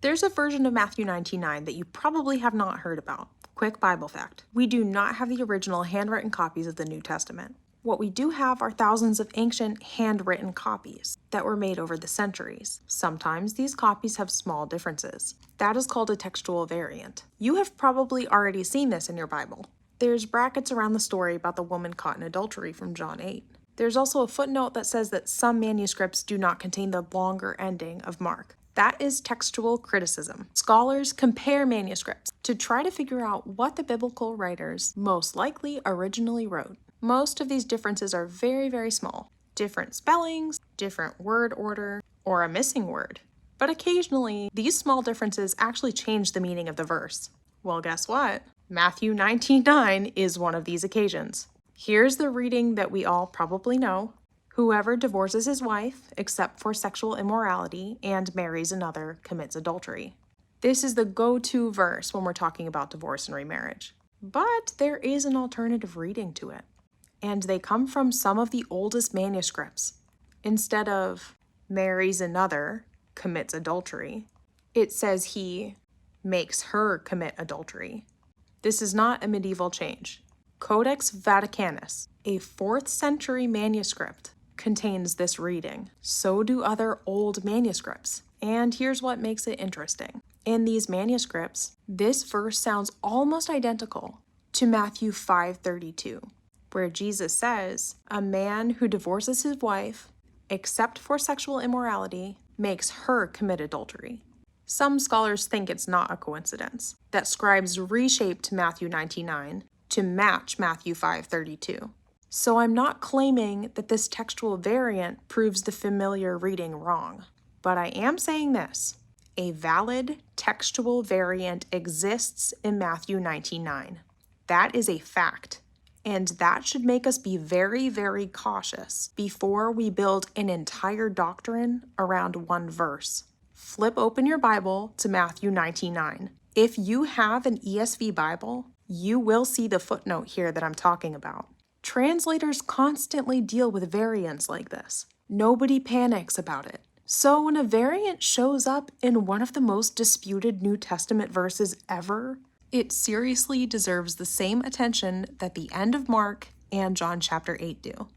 There's a version of Matthew 19:9 that you probably have not heard about. Quick Bible fact. We do not have the original handwritten copies of the New Testament. What we do have are thousands of ancient handwritten copies that were made over the centuries. Sometimes these copies have small differences. That is called a textual variant. You have probably already seen this in your Bible. There's brackets around the story about the woman caught in adultery from John 8. There's also a footnote that says that some manuscripts do not contain the longer ending of Mark. That is textual criticism. Scholars compare manuscripts to try to figure out what the biblical writers most likely originally wrote. Most of these differences are very, very small. Different spellings, different word order, or a missing word. But occasionally, these small differences actually change the meaning of the verse. Well, guess what? Matthew 19:9 is one of these occasions. Here's the reading that we all probably know. Whoever divorces his wife, except for sexual immorality, and marries another, commits adultery. This is the go-to verse when we're talking about divorce and remarriage. But there is an alternative reading to it, and they come from some of the oldest manuscripts. Instead of marries another, commits adultery, it says he makes her commit adultery. This is not a medieval change. Codex Vaticanus, a 4th century manuscript, contains this reading. So do other old manuscripts. And here's what makes it interesting. In these manuscripts, this verse sounds almost identical to Matthew 5:32, where Jesus says, "A man who divorces his wife, except for sexual immorality, makes her commit adultery." Some scholars think it's not a coincidence that scribes reshaped Matthew 19:9 to match Matthew 5:32. So I'm not claiming that this textual variant proves the familiar reading wrong, but I am saying this: a valid textual variant exists in Matthew 19:9. That is a fact, and that should make us be very, very cautious before we build an entire doctrine around one verse. Flip open your Bible to Matthew 19:9. If you have an ESV Bible, you will see the footnote here that I'm talking about. Translators constantly deal with variants like this. Nobody panics about it. So when a variant shows up in one of the most disputed New Testament verses ever, it seriously deserves the same attention that the end of Mark and John chapter 8 do.